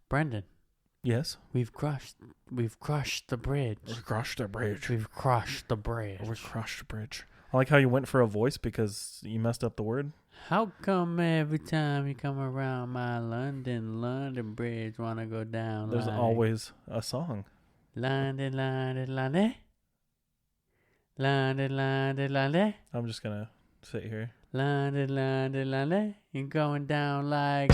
Brendan, Yes. we've crushed the bridge. We crushed the bridge. We've crushed the bridge. We crushed the bridge. I like how you went for a voice because you messed up the word. How come every time you come around my London bridge wanna go down? There's like always a song. London. London. I'm just going to sit here. London. You're going down like.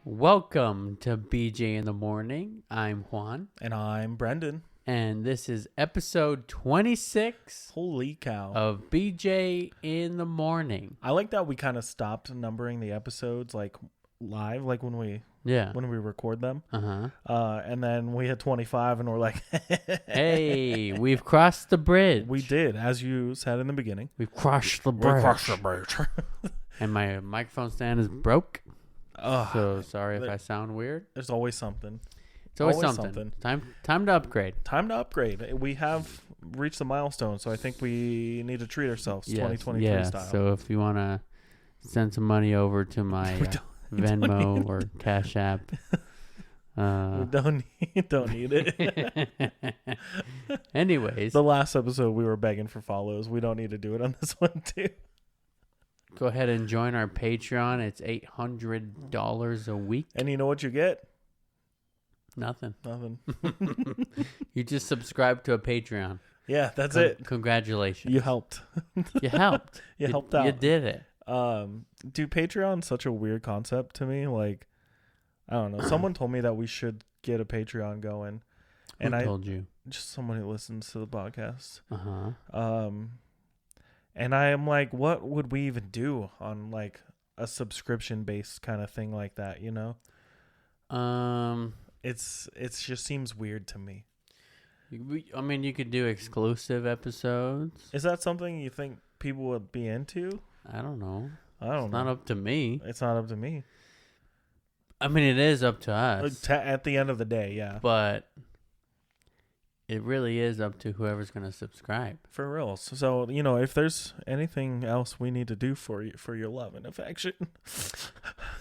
Welcome to BJ in the Morning. I'm Juan. And I'm Brendan. And this is episode 26 Holy cow. of BJ in the Morning. I like that we kind of stopped numbering the episodes like live, like when we record them. And then we had 25 and we're like, hey, we've crossed the bridge. We did, as you said in the beginning. We've crossed the bridge. And my microphone stand is broke. So sorry if I sound weird. There's always something. It's always something. Time to upgrade. We have reached the milestone, so I think we need to treat ourselves 2023 style. So if you want to send some money over to my Venmo or Cash App. We don't need it. Anyways. The last episode we were begging for follows. We don't need to do it on this one too. Go ahead and join our Patreon. It's $800 a week. And you know what you get? Nothing. You just subscribe to a Patreon. Yeah, that's it. Congratulations. You helped. You helped. You helped out. You did it. Dude, Patreon's such a weird concept to me. Like, I don't know. Someone told me that we should get a Patreon going. Who told you? Just someone who listens to the podcast. Uh-huh. And I am like, what would we even do on like a subscription based kind of thing like that, you know? It's just seems weird to me. I mean, you could do exclusive episodes. Is that something you think people would be into? I don't know. It's not up to me. It's not up to me. I mean, it is up to us. At the end of the day, yeah. But it really is up to whoever's going to subscribe. For real. So, you know, if there's anything else we need to do for you, for your love and affection.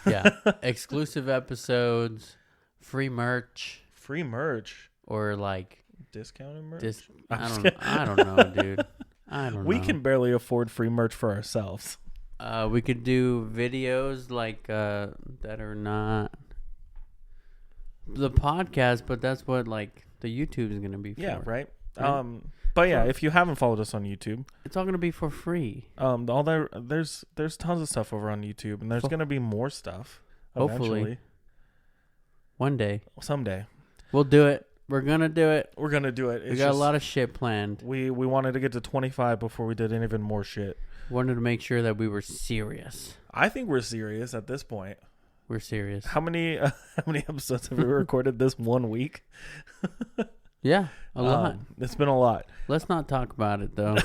Yeah. Exclusive episodes, free merch. Or like discounted merch? I don't know, dude. I don't know. We can barely afford free merch for ourselves. We could do videos like that are not the podcast, but that's what like the YouTube is going to be for. Yeah, right? But yeah, if you haven't followed us on YouTube, it's all going to be for free. There's tons of stuff over on YouTube, and there's going to be more stuff eventually. Hopefully. One day. Someday. We'll do it. We're going to do it. We got a lot of shit planned. We wanted to get to 25 before we did even more shit. Wanted to make sure that we were serious. I think we're serious at this point. We're serious. How many episodes have we recorded this 1 week? Yeah, a lot. It's been a lot. Let's not talk about it though.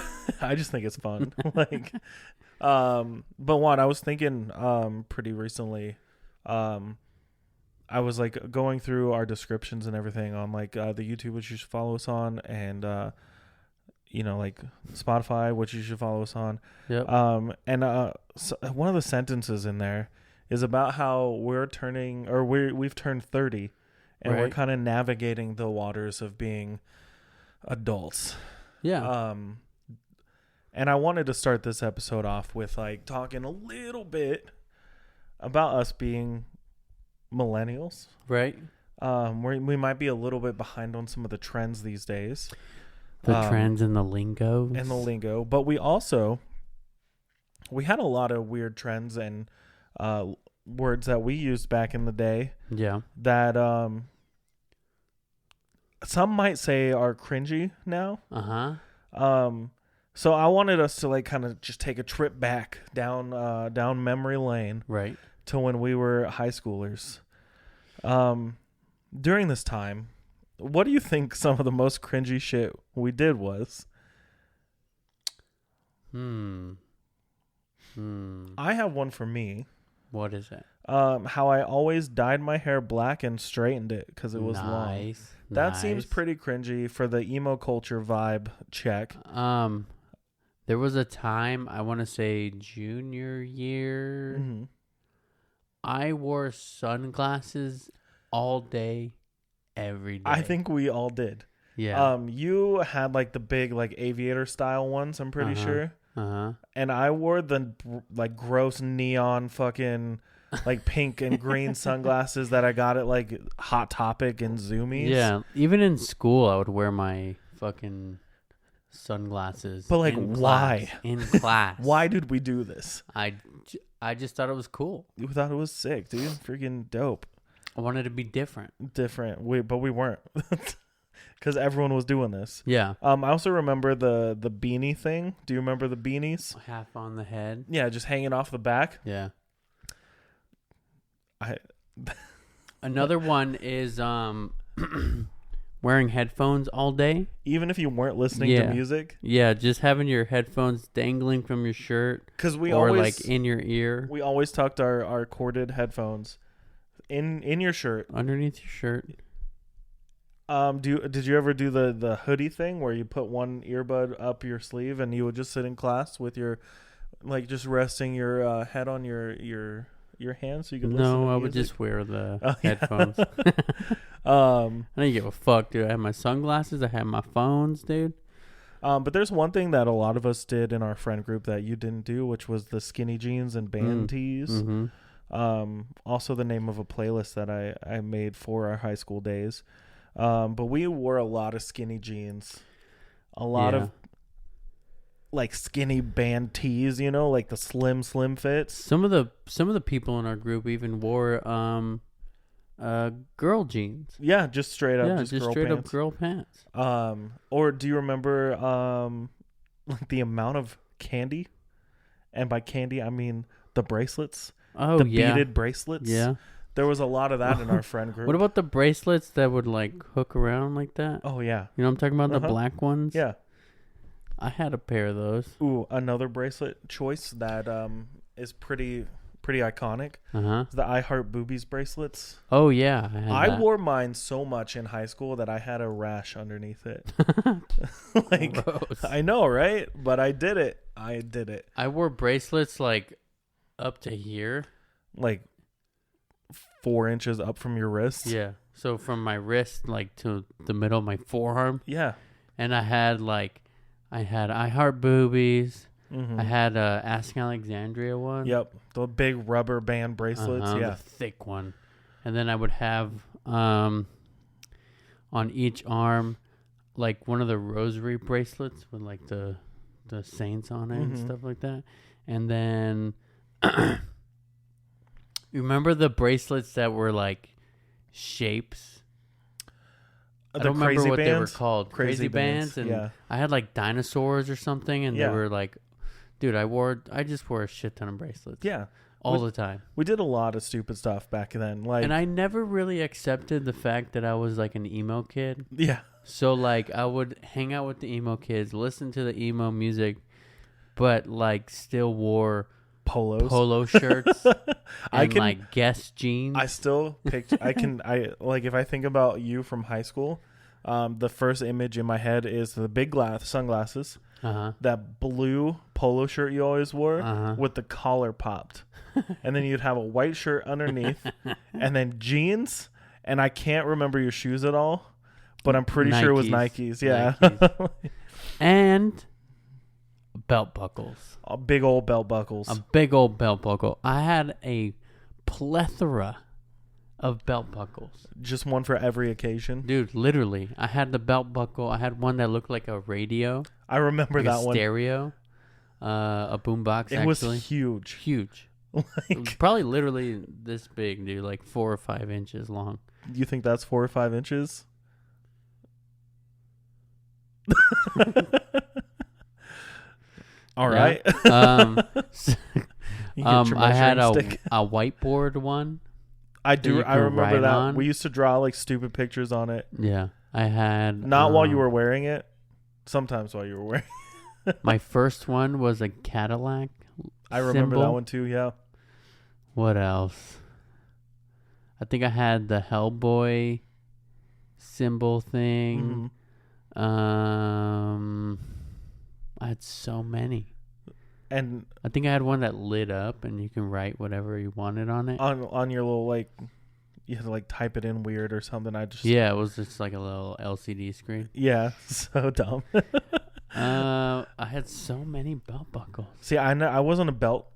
I just think it's fun. But Juan, I was thinking pretty recently. I was like going through our descriptions and everything on like the YouTube, which you should follow us on, and you know, like Spotify, which you should follow us on. Yep. So one of the sentences in there is about how we've turned 30, and we're kind of navigating the waters of being adults. Yeah. And I wanted to start this episode off with like talking a little bit about us being millennials. Right. We might be a little bit behind on some of the trends these days. The trends and the lingo. But we had a lot of weird trends and words that we used back in the day. Yeah. That some might say are cringy now. So I wanted us to like kind of just take a trip back down memory lane. Right. To when we were high schoolers. During this time, what do you think some of the most cringy shit we did was? I have one for me What is it? How I always dyed my hair black and straightened it because it was long. That seems pretty cringy for the emo culture vibe. Check. There was a time, I want to say junior year, Mm-hmm. I wore sunglasses all day, every day. I think we all did. Yeah. You had like the big like aviator style ones, I'm pretty sure. And I wore the like gross neon fucking like pink and green sunglasses that I got at like Hot Topic and Zoomies. Yeah. Even in school, I would wear my fucking sunglasses. But like, why? In class. Why did we do this? I just thought it was cool. You thought it was sick, dude. Freaking dope. I wanted to be different. But we weren't. Because everyone was doing this. Yeah. I also remember the beanie thing. Do you remember the beanies? Half on the head. Yeah, just hanging off the back. Yeah. Another one is wearing headphones all day. Even if you weren't listening to music. Yeah, just having your headphones dangling from your shirt. Because like in your ear. We always tucked our corded headphones in your shirt. Underneath your shirt. Did you ever do the hoodie thing where you put one earbud up your sleeve and you would just sit in class with your like just resting your head on your hand so you could listen to No, I music? would just wear the headphones. I don't give a fuck, dude. I have my sunglasses. I have my phones, dude. But there's one thing that a lot of us did in our friend group that you didn't do, which was the skinny jeans and band tees. Mm-hmm. Also the name of a playlist that I made for our high school days. But we wore a lot of skinny jeans, a lot of like skinny band tees, you know, like the slim fits. Some of the people in our group even wore girl jeans. Yeah, just straight up, just girl straight pants. up girl pants. Or do you remember like the amount of candy? And by candy, I mean the bracelets. Oh, the beaded bracelets. Yeah. There was a lot of that in our friend group. What about the bracelets that would like hook around like that? Oh, yeah. You know what I'm talking about? The black ones? Yeah. I had a pair of those. Ooh, another bracelet choice that is pretty iconic. The I Heart Boobies bracelets. Oh, yeah. I wore mine so much in high school that I had a rash underneath it. Like, gross. I know, right? But I did it. I wore bracelets like up to here. Like 4 inches up from your wrist. Yeah. So from my wrist like to the middle of my forearm. Yeah. And I had I Heart Boobies. Mm-hmm. I had Ask Alexandria one. Yep. The big rubber band bracelets. Yeah. The thick one. And then I would have on each arm like one of the rosary bracelets with like the saints on it and stuff like that. And then you remember the bracelets that were like shapes? I don't remember what they were called. Crazy bands. And I had like dinosaurs or something, and they were like, dude, I just wore a shit ton of bracelets. Yeah. All the time. We did a lot of stupid stuff back then. Like, and I never really accepted the fact that I was like an emo kid. Yeah. So like I would hang out with the emo kids, listen to the emo music, but like still wore polo shirts and like Guess jeans. I still picked I like if I think about you from high school, the first image in my head is the big sunglasses, that blue polo shirt you always wore with the collar popped, and then you'd have a white shirt underneath, and then jeans, and I can't remember your shoes at all, but I'm pretty sure it was Nikes. Yeah. Nikes. And belt buckles. Big old belt buckles. A big old belt buckle. I had a plethora of belt buckles. Just one for every occasion? Dude, literally. I had the belt buckle. I had one that looked like a radio. I remember like that one. Stereo. A boombox, actually. It was huge. Huge. It was probably literally this big, dude. Like 4 or 5 inches long. You think that's 4 or 5 inches? All right. I had a whiteboard one. I remember that. On. We used to draw like stupid pictures on it. Yeah. I had not while you were wearing it. Sometimes while you were wearing it. My first one was a Cadillac. I remember that one too, yeah. What else? I think I had the Hellboy symbol thing. I had so many. And I think I had one that lit up and you can write whatever you wanted on it. On your little, like, you had to, like, type it in weird or something. Yeah, it was just like a little LCD screen. Yeah, so dumb. I had so many belt buckles. See, I wasn't a belt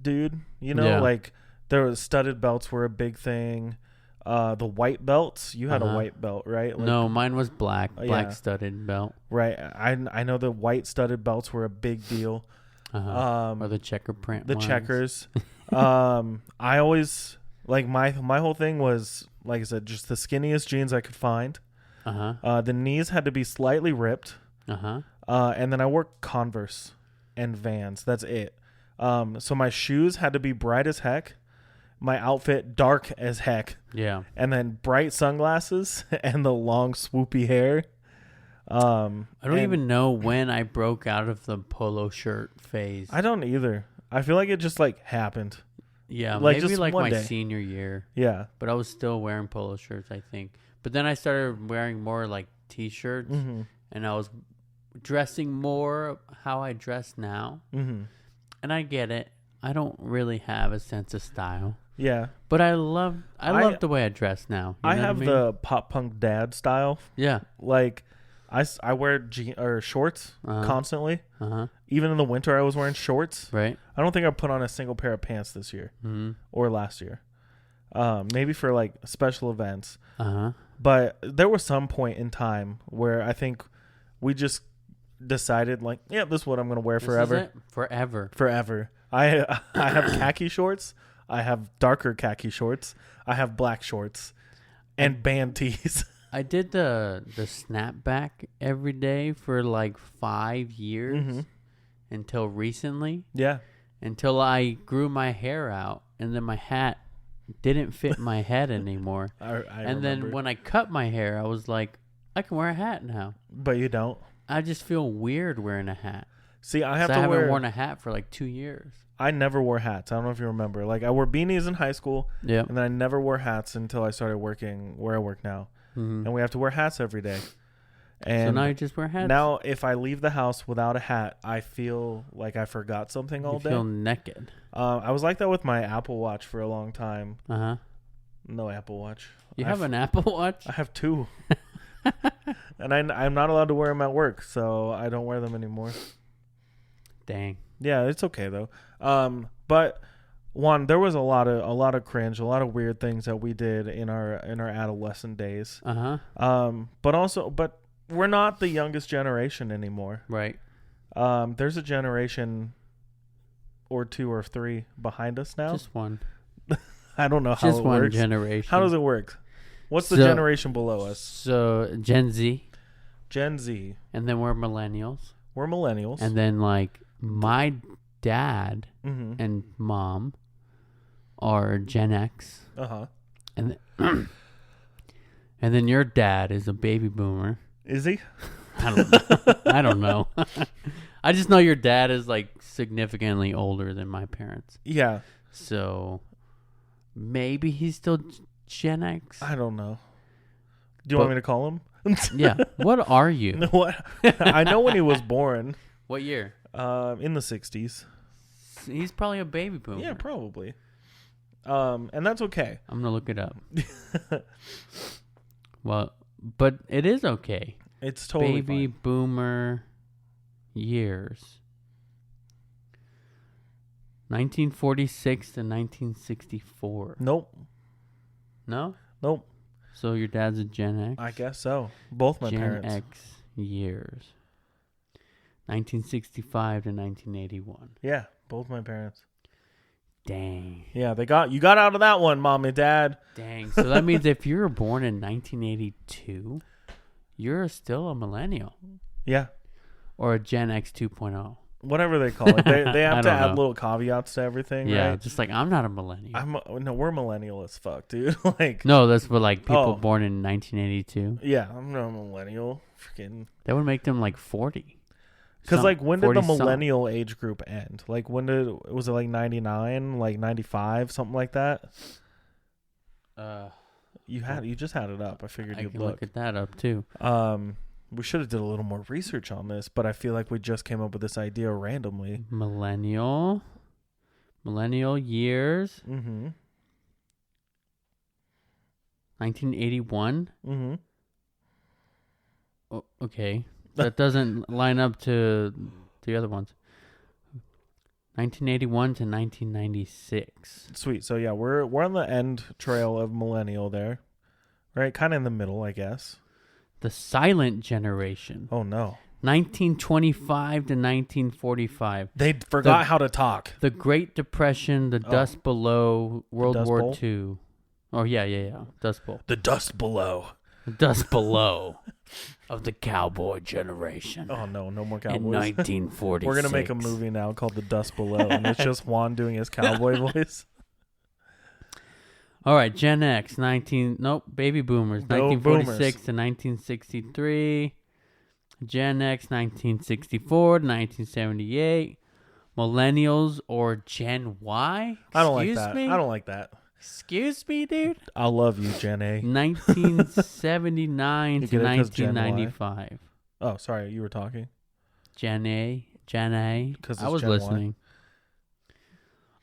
dude, you know, like there was studded belts were a big thing. The white belts, you had a white belt, right? Like, no, mine was black studded belt. Right. I know the white studded belts were a big deal. Or the checker print ones. Checkers. I always, like, my whole thing was, like I said, just the skinniest jeans I could find. The knees had to be slightly ripped. And then I wore Converse and Vans. That's it. So my shoes had to be bright as heck. My outfit dark as heck. Yeah. And then bright sunglasses and the long swoopy hair. I don't even know when I broke out of the polo shirt phase. I don't either. I feel like it just, like, happened. Yeah, like maybe like my senior year. Yeah. But I was still wearing polo shirts, I think. But then I started wearing more like T-shirts, and I was dressing more how I dress now. And I get it. I don't really have a sense of style. Yeah. But I love the way I dress now. I have the pop punk dad style. Yeah. Like, I wear shorts constantly. Even in the winter, I was wearing shorts. Right. I don't think I put on a single pair of pants this year or last year. Maybe for, like, special events. But there was some point in time where I think we just decided, like, yeah, this is what I'm going to wear forever. Forever. I have khaki shorts. I have darker khaki shorts. I have black shorts and band tees. I did the snapback every day for like 5 years until recently. Yeah. Until I grew my hair out and then my hat didn't fit my head anymore. I and then when I cut my hair, I was like, I can wear a hat now. But you don't. I just feel weird wearing a hat. See, I haven't worn a hat for like 2 years. I never wore hats. I don't know if you remember. Like, I wore beanies in high school. Yeah. And then I never wore hats until I started working where I work now. And we have to wear hats every day. And so now you just wear hats? Now, if I leave the house without a hat, I feel like I forgot something all day. You feel naked. I was like that with my Apple Watch for a long time. No Apple Watch. You have an Apple Watch? I have 2. And I'm not allowed to wear them at work, so I don't wear them anymore. Dang. Yeah, it's okay though. But Juan, there was a lot of cringe, a lot of weird things that we did in our adolescent days. But we're not the youngest generation anymore. Right. There's a generation or 2 or 3 behind us now. Just one. I don't know how it works. Just one generation. How does it work? What's the generation below us? So Gen Z. Gen Z. And then we're millennials. We're millennials. And then, like, my dad and mom are Gen X. And and then your dad is a baby boomer. Is he? I don't know. I just know your dad is, like, significantly older than my parents. Yeah. So maybe he's still Gen X. I don't know. Do you want me to call him? Yeah. What are you? What? I know when he was born. What year? In the 60s. He's probably a baby boomer. Yeah, probably. And that's okay. I'm gonna look it up. Well, but it is okay. It's totally baby fine. Boomer years. 1946 to 1964. Nope. No? Nope. So your dad's a Gen X? I guess so. Both my parents. Gen X years. 1965 to 1981. Yeah, both my parents. Dang. Yeah, you got out of that one, Mom and Dad. Dang. So that means if you were born in 1982, you're still a millennial. Yeah. Or a Gen X 2.0. Whatever they call it. They have to add little caveats to everything, yeah, right? just like, I'm not a millennial. No, we're millennial as fuck, dude. Like, no, that's for like people born in 1982. Yeah, I'm not a millennial. Freaking. That would make them like 40. Because like, when did the millennial age group end? Like, was it like 99, like 95, something like that? You just had it up. I figured you'd look at that up too. We should have did a little more research on this, but I feel like we just came up with this idea randomly. Millennial years. 1981. Oh, okay, that doesn't line up to the other ones. 1981 to 1996. Sweet. So yeah, we're on the end trail of millennial there, right? Kind of in the middle, I guess. The silent generation. Oh no. 1925 to 1945. They forgot how to talk. The Great Depression, the Dust Below, World War II. Oh yeah. Dust Bowl. The Dust Below. The Dust Below of the cowboy generation. Oh no more cowboys. In 1946. We're gonna make a movie now called The Dust Below, and it's just Juan doing his cowboy voice. All right, Gen X, baby boomers, 1946 to 1963. Gen X, 1964 to 1978. Millennials or Gen Y? I don't like that. Excuse me, dude? I love you, Gen A. 1979 to 1995. Oh, sorry, you were talking. Gen A. Because I was Gen listening.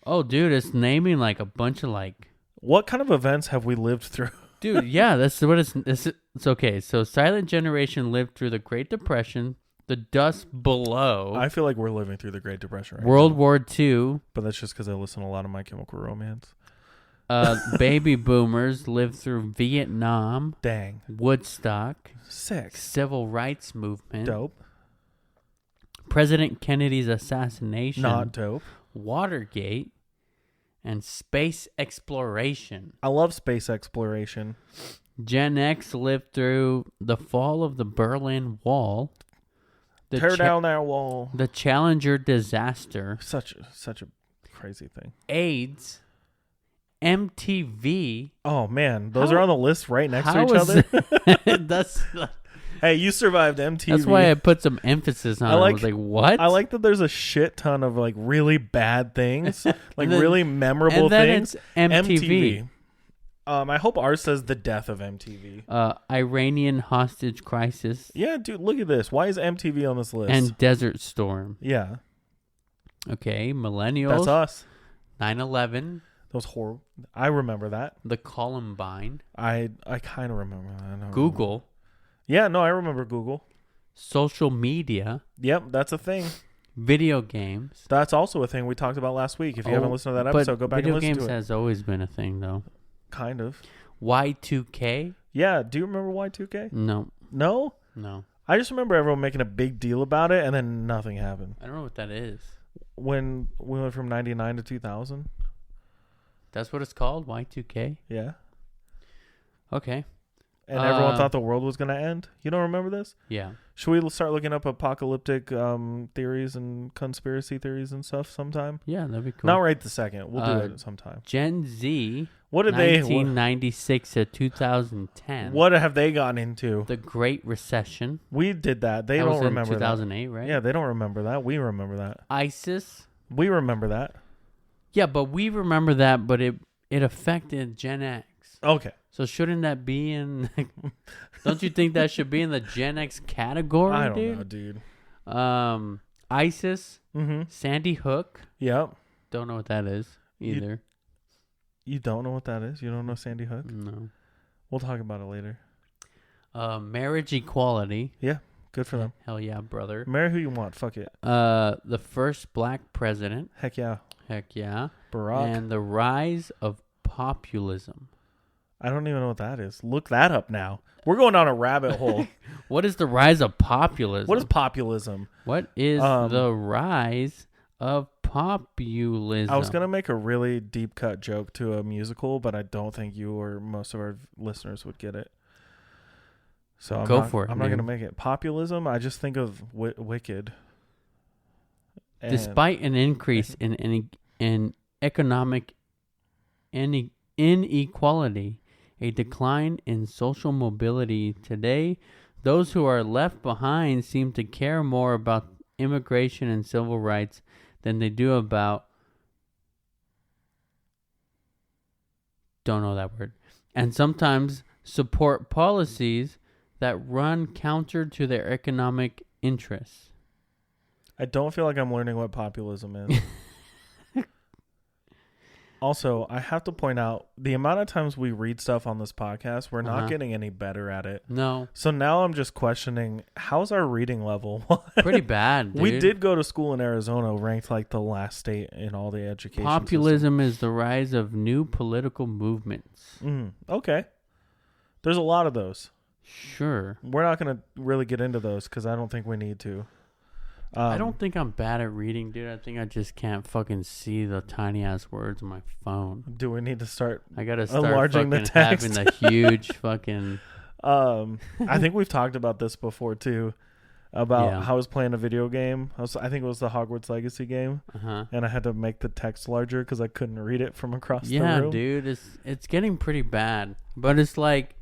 Oh, dude, it's naming like a bunch of like... What kind of events have we lived through? Dude, yeah, that's what it's okay. So silent generation lived through the Great Depression, the Dust Below. I feel like we're living through the Great Depression right World now. War II. But that's just because I listen to a lot of My Chemical Romance. Baby boomers lived through Vietnam. Dang. Woodstock. Sick. Civil rights movement. Dope. President Kennedy's assassination. Not dope. Watergate. And space exploration. I love space exploration. Gen X lived through the fall of the Berlin Wall. Tear down that wall. The Challenger disaster. Such a crazy thing. AIDS. MTV. Oh man, those are on the list right next to each other. Hey, you survived MTV. That's why I put some emphasis on it. I was like, what? I like that there's a shit ton of like really bad things, like really memorable things. It's MTV. I hope ours says the death of MTV. Iranian hostage crisis. Yeah, dude, look at this. Why is MTV on this list? And Desert Storm. Yeah. Okay, millennials. That's us. 9/11. That was horrible. I remember that. The Columbine. I kind of remember that. Google. Yeah, no, I remember Google. Social media. Yep, that's a thing. Video games. That's also a thing we talked about last week. If you haven't listened to that episode, go back and listen to it. Video games has always been a thing, though. Kind of. Y2K? Yeah, do you remember Y2K? No. No? No. I just remember everyone making a big deal about it, and then nothing happened. I don't know what that is. When we went from 99 to 2000? That's what it's called? Y2K? Yeah. Okay. And everyone thought the world was going to end. You don't remember this? Yeah. Should we start looking up apocalyptic theories and conspiracy theories and stuff sometime? Yeah, that'd be cool. Not right this second. We'll do it sometime. Gen Z. What did 1996 to 2010. What have they gotten into? The Great Recession. We did that. They don't remember 2008, right? Yeah, they don't remember that. We remember that. ISIS. We remember that. Yeah, but we remember that, but it affected Gen X. Okay. So shouldn't that be in... Don't you think that should be in the Gen X category, I don't know, dude. ISIS. Mm-hmm. Sandy Hook. Yep. Don't know what that is either. You don't know what that is? You don't know Sandy Hook? No. We'll talk about it later. Marriage equality. Yeah. Good for them. Hell yeah, brother. Marry who you want. Fuck it. The first black president. Heck yeah. Heck yeah. Barack. And the rise of populism. I don't even know what that is. Look that up now. We're going down a rabbit hole. What is the rise of populism? What is populism? What is the rise of populism? I was going to make a really deep cut joke to a musical, but I don't think you or most of our listeners would get it. So I'm not going to make it. Populism, I just think of Wicked. And despite an increase in economic inequality, a decline in social mobility today, those who are left behind seem to care more about immigration and civil rights than they do about, don't know that word, and sometimes support policies that run counter to their economic interests. I don't feel like I'm learning what populism is. Also, I have to point out the amount of times we read stuff on this podcast, we're not getting any better at it. No. So now I'm just questioning, how's our reading level? Pretty bad, dude. We did go to school in Arizona, ranked like the last state in all the education Populism is the rise of new political movements. Okay. There's a lot of those. Sure. We're not going to really get into those because I don't think we need to. I don't think I'm bad at reading, dude. I think I just can't fucking see the tiny ass words on my phone. Do we need to start? I gotta start enlarging fucking the text. having the huge fucking. I think we've talked about this before too, about how I was playing a video game. I think it was the Hogwarts Legacy game, and I had to make the text larger because I couldn't read it from across the room. Yeah, dude, it's getting pretty bad. But it's like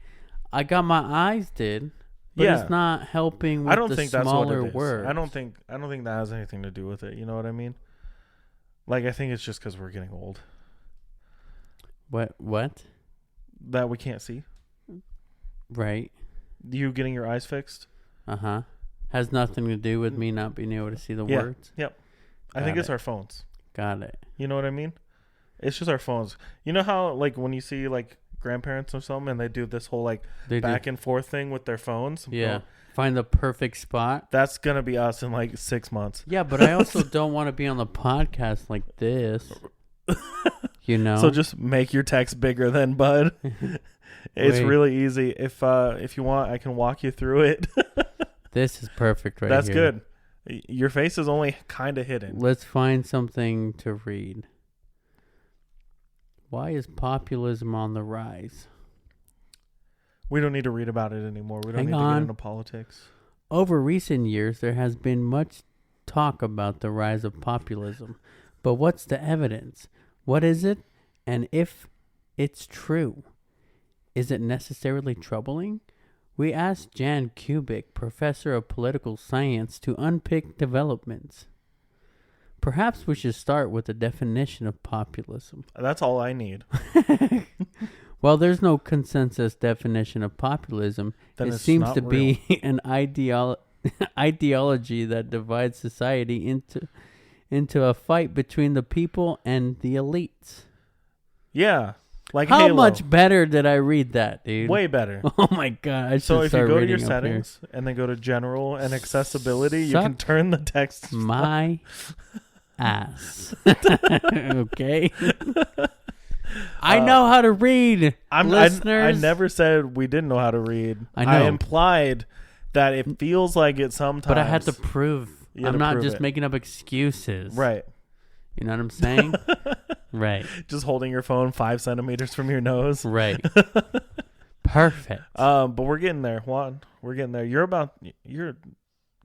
I got my eyes did. But it's not helping with the smaller words. I don't think that has anything to do with it. You know what I mean? Like, I think it's just because we're getting old. What? That we can't see. Right. You getting your eyes fixed? Has nothing to do with me not being able to see the words? Yep. I think it's our phones. Got it. You know what I mean? It's just our phones. You know how, like, when you see, like, grandparents or something and they do this whole like back and forth thing with their phones, find the perfect spot. That's gonna be us in like 6 months. Yeah, but I also don't want to be on the podcast like this. You know, so just make your text bigger then, bud. It's really easy. If you want, I can walk you through it. This is perfect right That's here. Good. Your face is only kind of hidden. Let's find something to read. Why is populism on the rise? We don't need to read about it anymore. We don't need to get into politics. Over recent years, there has been much talk about the rise of populism. But what's the evidence? What is it? And if it's true, is it necessarily troubling? We asked Jan Kubik, professor of political science, to unpick developments. Perhaps we should start with the definition of populism. That's all I need. Well, there's no consensus definition of populism. It seems to be an ideology that divides society into a fight between the people and the elites. Yeah. Like how Halo. Much better did I read that, dude? Way better. Oh my god! So if you go to your settings and then go to general and accessibility, you can turn the text. My ass. Okay. I know how to read. Listeners. I never said we didn't know how to read. I know. I implied that it feels like it sometimes. But I had to prove. I'm not just making up excuses. Right. You know what I'm saying? Right. Just holding your phone 5 centimeters from your nose. Right. Perfect. But we're getting there, Juan. We're getting there. You're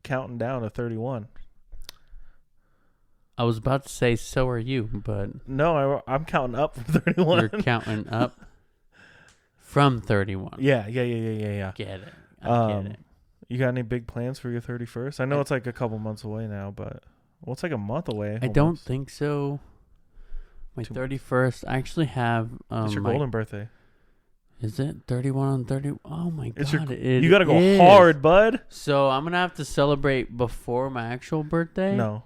counting down to 31. I was about to say, so are you, but... No, I'm counting up from 31. You're counting up from 31. Yeah. Get it. I get it. You got any big plans for your 31st? I know it's like a couple months away now, but... Well, it's like a month away. I don't think so. My 31st, I actually have... it's your golden birthday. Is it 31 on 30? Oh my god! You gotta go hard, bud. So I'm gonna have to celebrate before my actual birthday. No.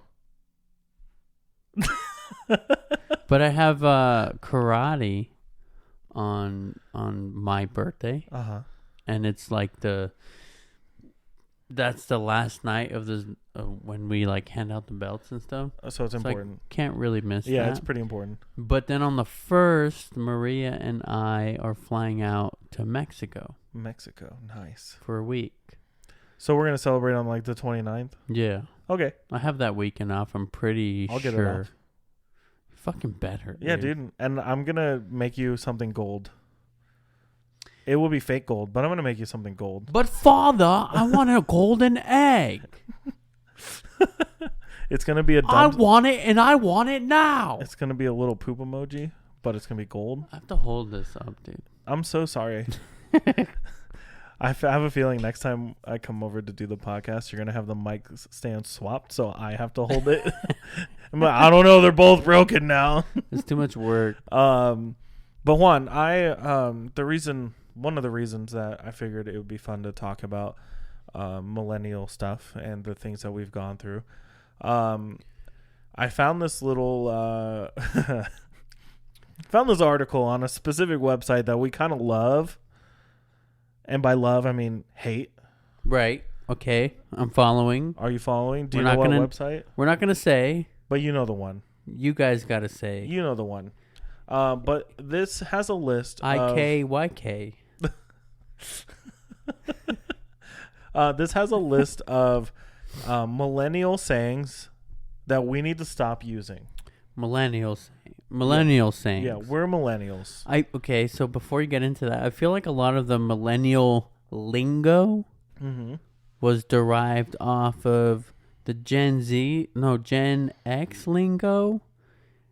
But I have karate on my birthday. And it's like that's the last night of the when we like hand out the belts and stuff. So it's important. I can't really miss that. Yeah, it's pretty important. But then on the 1st, Maria and I are flying out to Mexico. Mexico, nice. For a week. So we're going to celebrate on like the 29th? Yeah. Okay. I have that weekend off, I'm pretty sure. I'll get it off. Fucking better. Yeah, dude. And I'm going to make you something gold. It will be fake gold, but I'm going to make you something gold. But father, I want a golden egg. It's going to be a dumb... I want it, and I want it now. It's going to be a little poop emoji, but it's going to be gold. I have to hold this up, dude. I'm so sorry. I have a feeling next time I come over to do the podcast, you're going to have the mic stand swapped, so I have to hold it. I'm like, I don't know. They're both broken now. It's too much work. But Juan, one of the reasons that I figured it would be fun to talk about millennial stuff and the things that we've gone through. I found this little found this article on a specific website that we kind of love. And by love, I mean hate. Right. Okay. I'm following. Are you following? Do you know what website? We're not going to say. But you know the one. You guys got to say. You know the one. But this has a list iykyk. This has a list of millennial sayings that we need to stop using. Millennial sayings. Yeah, we're millennials. Okay, so before you get into that, I feel like a lot of the millennial lingo was derived off of the Gen X lingo,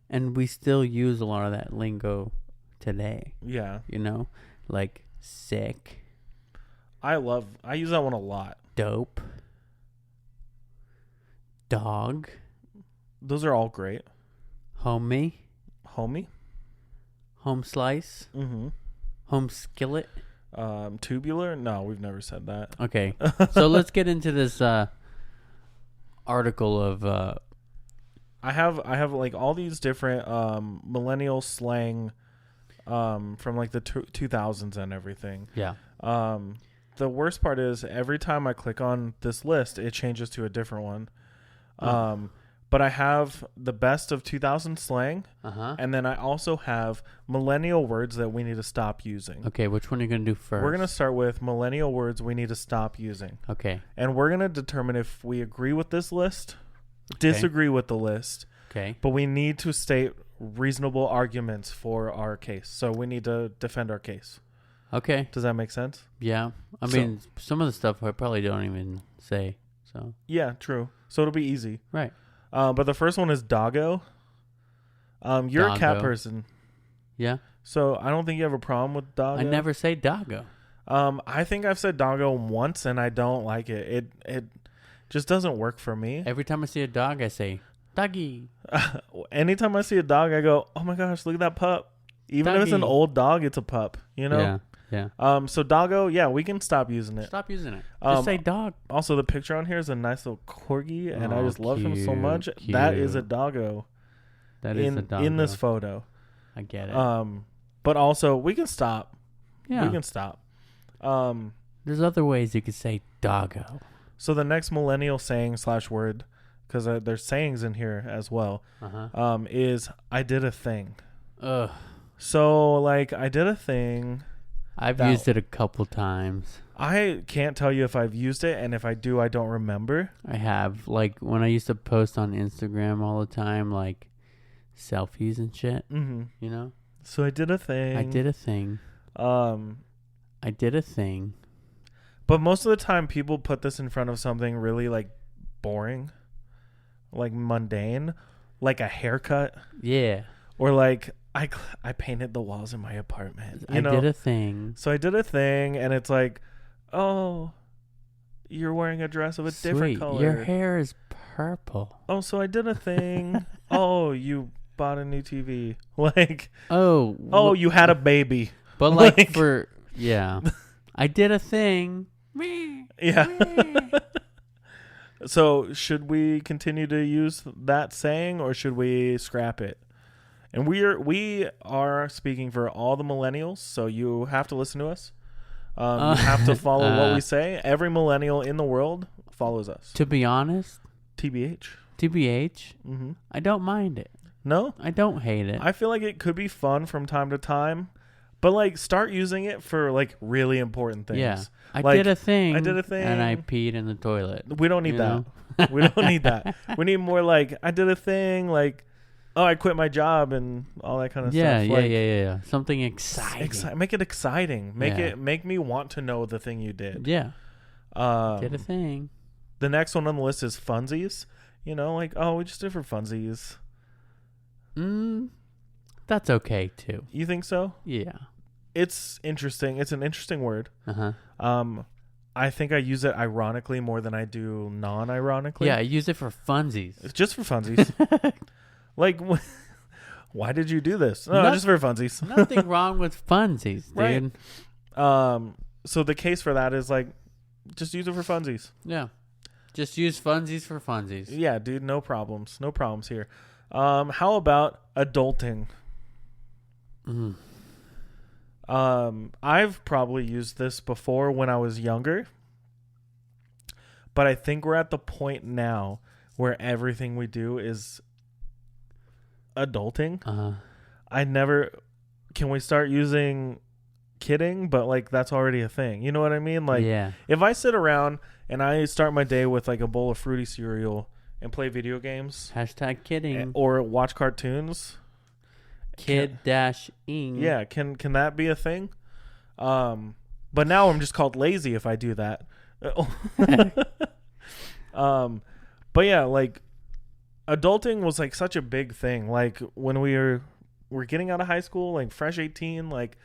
and we still use a lot of that lingo today. Yeah. You know, like sick. I use that one a lot. Dope. Dog. Those are all great. Homie. Home slice. Home skillet. Tubular? No, we've never said that. Okay. So let's get into this article of I have like all these different millennial slang from like the 2000s and everything. Yeah. The worst part is every time I click on this list, it changes to a different one. But I have the best of 2000 slang, and then I also have millennial words that we need to stop using. Okay, which one are you going to do first? We're going to start with millennial words we need to stop using. Okay. And we're going to determine if we agree with this list, disagree with the list. Okay. But we need to state reasonable arguments for our case. So we need to defend our case. Okay. Does that make sense? Yeah. I mean, some of the stuff I probably don't even say. So. Yeah, true. So it'll be easy. Right. But the first one is doggo. You're a cat person. Yeah. So I don't think you have a problem with doggo. I never say doggo. I think I've said doggo once and I don't like it. It just doesn't work for me. Every time I see a dog, I say doggy. Anytime I see a dog, I go, oh my gosh, look at that pup. Even if it's an old dog, it's a pup, you know? Yeah. Yeah. So doggo, yeah, we can stop using it. Stop using it. Just say dog. Also, the picture on here is a nice little corgi, and I just love him so much. Cute. That is a doggo. That is a doggo. In this photo. I get it. But also, we can stop. Yeah. We can stop. There's other ways you could say doggo. So the next millennial saying / word, because there's sayings in here as well, is I did a thing. Ugh. So, like, I did a thing. I've used it a couple times. I can't tell you if I've used it, and if I do, I don't remember. I have. Like, when I used to post on Instagram all the time, like, selfies and shit. You know? So I did a thing. I did a thing. I did a thing. But most of the time, people put this in front of something really, like, boring. Like, mundane. Like a haircut. Yeah. Or, like... I painted the walls in my apartment. I did a thing. So I did a thing, and it's like, oh, you're wearing a dress of a different color. Your hair is purple. Oh, so I did a thing. Oh, you bought a new TV. Like, you had a baby. But like I did a thing. Yeah. So should we continue to use that saying, or should we scrap it? And we are speaking for all the millennials, so you have to listen to us. You have to follow what we say. Every millennial in the world follows us. To be honest, TBH. I don't mind it. No? I don't hate it. I feel like it could be fun from time to time, but like start using it for like really important things. Yeah. I did a thing. And I peed in the toilet. We don't need that. We don't need that. We need more like, I did a thing, like, oh, I quit my job and all that kind of stuff. Yeah. Something exciting. Make it exciting. Make me want to know the thing you did. Yeah. Did a thing. The next one on the list is funsies. You know, like, oh, we just did for funsies. That's okay too. You think so? Yeah. It's interesting. It's an interesting word. Uh-huh. I think I use it ironically more than I do non-ironically. Yeah, I use it for funsies. It's just for funsies. Like, why did you do this? No, just for funsies. Nothing wrong with funsies, dude. Right. So the case for that is like, just use it for funsies. Yeah. Just use funsies for funsies. Yeah, dude, no problems. No problems here. How about adulting? Mm. I've probably used this before when I was younger, but I think we're at the point now where everything we do is adulting. Can we start using kidding? But like, that's already a thing. You know what I mean? Like, yeah. If I sit around and I start my day with like a bowl of fruity cereal and play video games, #kidding, or watch cartoons, kid-ing. Yeah, can that be a thing? But now I'm just called lazy if I do that. But yeah, like adulting was like such a big thing. Like when we're getting out of high school, like fresh 18, like,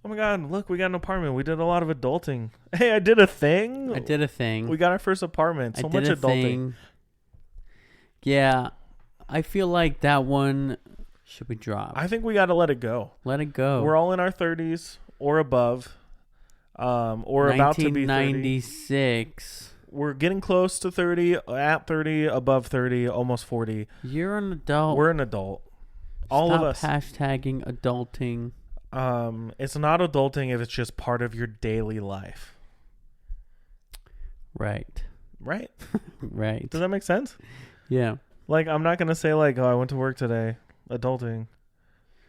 oh my God, look, we got an apartment. We did a lot of adulting. Hey, I did a thing. We got our first apartment. So much adulting. Yeah, I feel like that one should be dropped. I think we got to let it go. Let it go. We're all in our 30s or above, or about to be 30. 1996. We're getting close to 30, at 30, above 30, almost 40. You're an adult. We're an adult. All of us. Hashtagging adulting. It's not adulting if it's just part of your daily life. Right. Right? Right. Does that make sense? Yeah. Like, I'm not going to say like, oh, I went to work today. Adulting.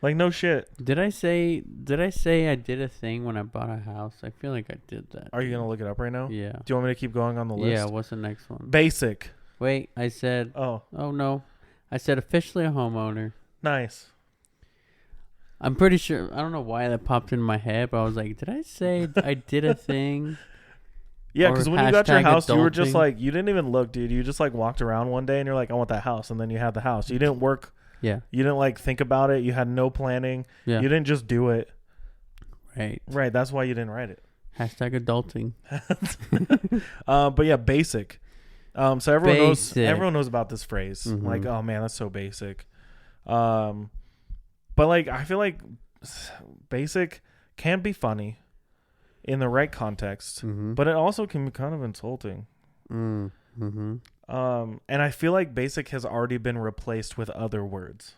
Like, no shit. Did I say I did a thing when I bought a house? I feel like I did that. Are you going to look it up right now? Yeah. Do you want me to keep going on the list? Yeah, what's the next one? Basic. Wait, I said... Oh no. I said officially a homeowner. Nice. I'm pretty sure... I don't know why that popped in my head, but I was like, did I say I did a thing? Yeah, because when you got your house, you were just like... You didn't even look, dude. You just like walked around one day and you're like, I want that house. And then you had the house. You didn't work... Yeah. You didn't like think about it. You had no planning. Yeah. You didn't just do it. Right. Right. That's why you didn't write it. #adulting. But yeah, basic. So everyone knows about this phrase. Mm-hmm. Like, oh man, that's so basic. But like, I feel like basic can be funny in the right context, mm-hmm. but it also can be kind of insulting. Mm-hmm. And I feel like basic has already been replaced with other words,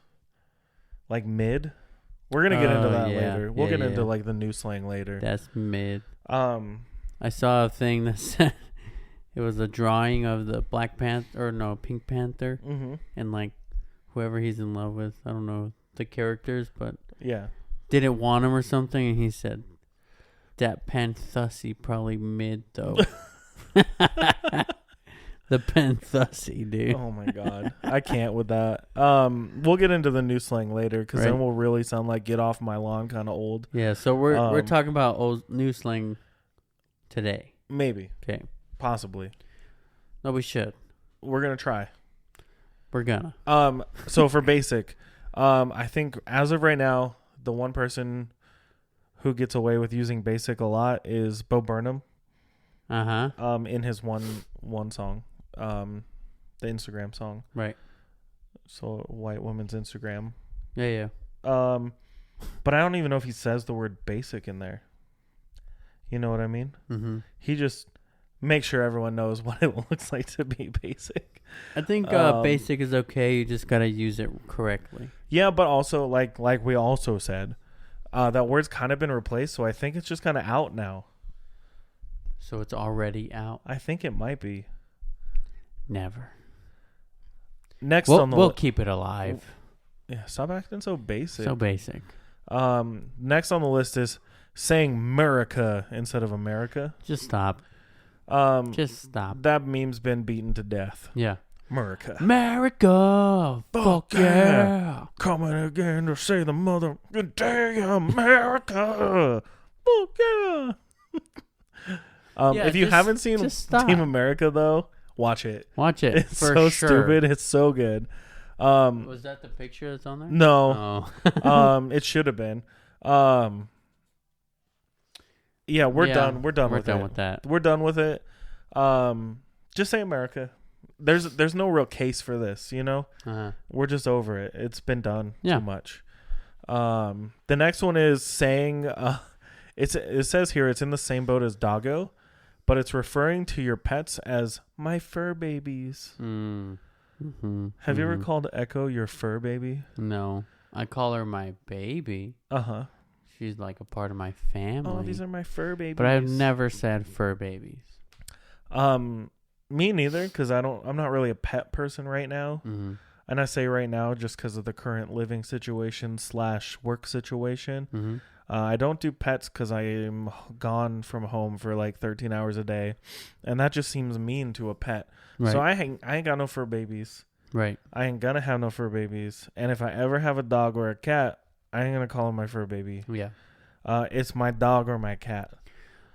like mid. We're gonna get into that later. We'll get into like the new slang later. That's mid. I saw a thing that said it was a drawing of the Pink Panther, mm-hmm. and like whoever he's in love with. I don't know the characters, but yeah, didn't want him or something, and he said that Panthussy probably mid though. The Panthussy, dude. Oh my God, I can't with that. We'll get into the new slang later because then we'll really sound like get off my lawn kind of old. Yeah, so we're talking about old new slang today. Maybe. Okay. Possibly. No, we should. We're gonna try. We're gonna. So for basic, I think as of right now, the one person who gets away with using basic a lot is Bo Burnham. In his one song, the Instagram song, right? So white woman's Instagram. Yeah. But I don't even know if he says the word basic in there. You know what I mean? Mm-hmm. He just makes sure everyone knows what it looks like to be basic. I think basic is okay. You just gotta use it correctly. Yeah, but also like we also said, that word's kind of been replaced. So I think it's just kind of out now. So it's already out? I think it might be. Never. Next we'll keep it alive. Yeah, stop acting so basic. So basic. Next on the list is saying America instead of America. Just stop. Just stop. That meme's been beaten to death. Yeah. America. Fuck yeah. Coming again to say the mother day America. Fuck yeah. If you haven't seen Team America, though, watch it. Watch it. It's so stupid. It's so good. Was that the picture that's on there? No. Oh. It should have been. Yeah, we're done. We're done with that. We're done with it. Just say America. There's no real case for this, you know? We're just over it. It's been done too much. The next one is saying, it says here it's in the same boat as doggo, but it's referring to your pets as my fur babies. Have you ever called Echo your fur baby? No. I call her my baby. Uh-huh. She's like a part of my family. Oh, these are my fur babies. But I've never said fur babies. Me neither, because I'm not really a pet person right now. And I say right now just because of the current living situation / work situation. I don't do pets because I am gone from home for like 13 hours a day, and that just seems mean to a pet. Right. So I ain't got no fur babies. Right. I ain't gonna have no fur babies, and if I ever have a dog or a cat, I ain't gonna call him my fur baby. Yeah. It's my dog or my cat.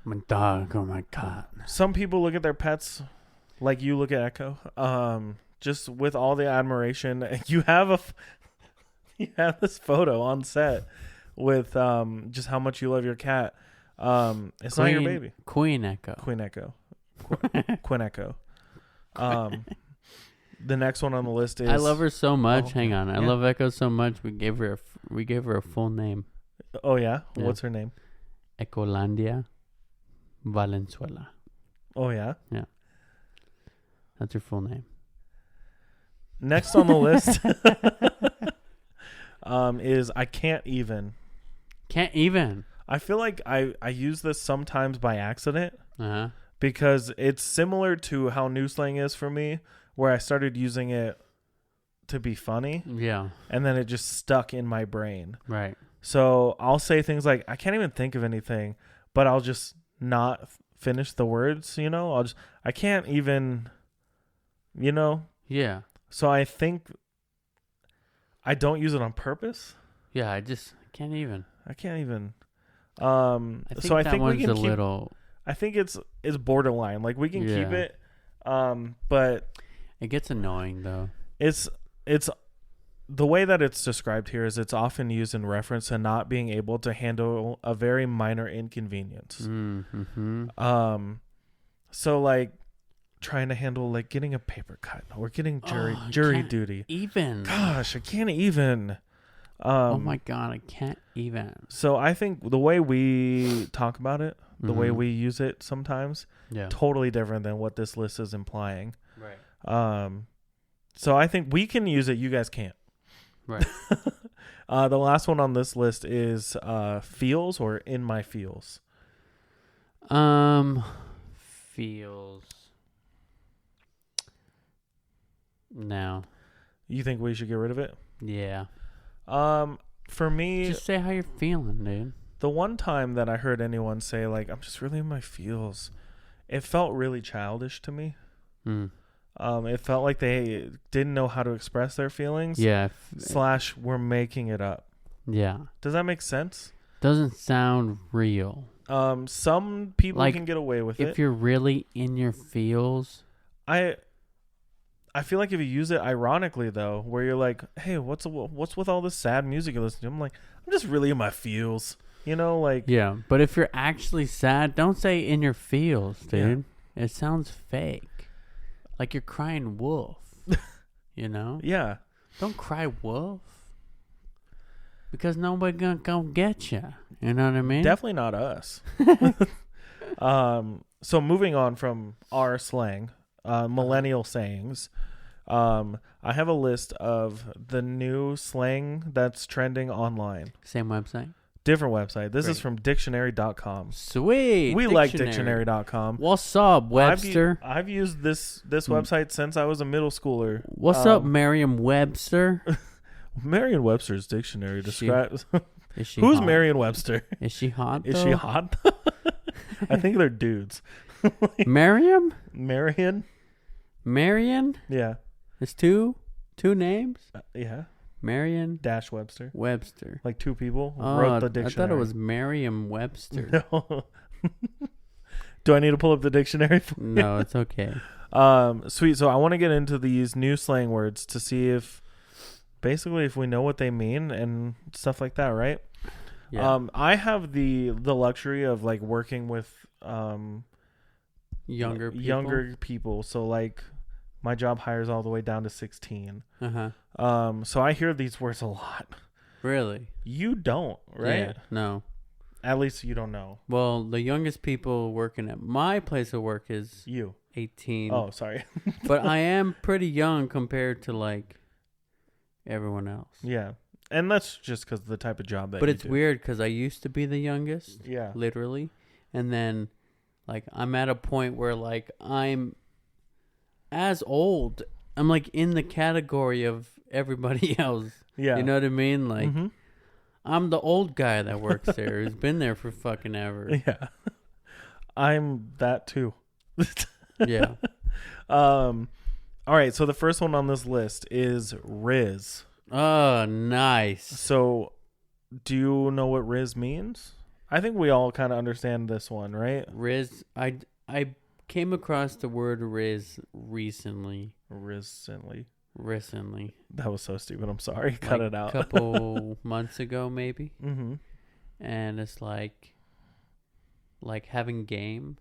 My dog or my cat. Some people look at their pets like you look at Echo. Just with all the admiration. You have this photo on set with just how much you love your cat. It's not your baby. Queen Echo. Queen Echo. The next one on the list is, I love her so much. Hang on. I love Echo so much. We gave her a full name. Oh yeah? What's her name? Ecolandia Valenzuela. Oh yeah? Yeah. That's her full name. Next on the list is I can't even. Can't even. I feel like I use this sometimes by accident because it's similar to how new slang is for me, where I started using it to be funny. Yeah. And then it just stuck in my brain. Right. So I'll say things like, I can't even think of anything, but I'll just not finish the words, you know? I can't even, you know? Yeah. So I think I don't use it on purpose. Yeah, I can't even. I can't even. I think we can keep, little. I think it's borderline. Like we can keep it, but it gets annoying though. It's the way that it's described here is it's often used in reference to not being able to handle a very minor inconvenience. So like trying to handle like getting a paper cut or getting jury duty. Even. Gosh, I can't even. Oh my God, I can't even. So I think the way we talk about it, the way we use it sometimes, totally different than what this list is implying. Right. So I think we can use it. You guys can't. Right. The last one on this list is feels or in my feels. Feels. No. You think we should get rid of it? Yeah. For me, just say how you're feeling, dude. The one time that I heard anyone say like, I'm just really in my feels, it felt really childish to me. It felt like they didn't know how to express their feelings. Yeah. / we're making it up. Yeah. Does that make sense? Doesn't sound real. Some people can get away with it. If you're really in your feels. I feel like if you use it ironically though, where you're like, hey, what's with all this sad music you're listening to? I'm like, I'm just really in my feels. You know, like. Yeah, but if you're actually sad, don't say in your feels, dude. Yeah. It sounds fake. Like you're crying wolf. You know? Yeah. Don't cry wolf. Because nobody gonna come get you. You know what I mean? Definitely not us. So moving on from our slang, millennial sayings, I have a list of the new slang that's trending online. Same website? Different website. This is from dictionary.com. Sweet. We like dictionary.com. What's up, Webster? I've used this website since I was a middle schooler. What's up, Merriam-Webster? Merriam-Webster's dictionary describes. Is she Who's hot? Merriam-Webster? Is she hot? Is she hot? I think they're dudes. Mariam? Marion? Yeah. There's two names? Yeah. Marion - Webster. Webster. Like two people wrote the dictionary. I thought it was Merriam-Webster. No. Do I need to pull up the dictionary for you? No, it's okay. Sweet. So I want to get into these new slang words to see if we know what they mean and stuff like that, right? Yeah. I have the luxury of like working with younger people. So like my job hires all the way down to 16. Uh-huh. So I hear these words a lot. Really? You don't, right? Yeah, no. At least you don't know. Well, the youngest people working at my place of work is you 18. Oh, sorry. But I am pretty young compared to like everyone else. Yeah. And that's just because of the type of job that But you it's do. weird because I used to be the youngest. Yeah. Literally. And then like I'm at a point where like I'm as old. I'm like in the category of everybody else. Yeah. You know what I mean? Like Mm-hmm. I'm the old guy that works there who's been there for fucking ever. Yeah. I'm that too. Yeah. All right, so the first one on this list is Riz. Oh, nice. So, do you know what Riz means? I think we all kind of understand this one, right? Riz, I came across the word Riz recently. Recently. That was so stupid. I'm sorry. Cut it out. A couple months ago, maybe. Mm-hmm. And it's like having game.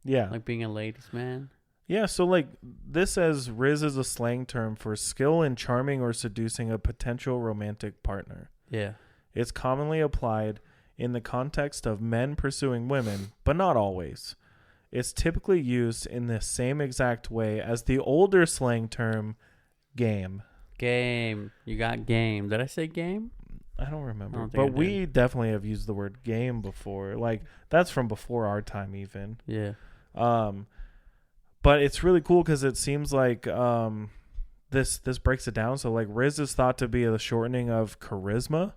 Yeah. Like being a ladies' man. Yeah, so like this says Riz is a slang term for skill in charming or seducing a potential romantic partner. Yeah. It's commonly applied in the context of men pursuing women, but not always. It's typically used in the same exact way as the older slang term game. Game. You got game. Did I say game? I don't remember. But we definitely have used the word game before. Like that's from before our time even. Yeah. But it's really cool because it seems like this breaks it down. So like Riz is thought to be the shortening of charisma,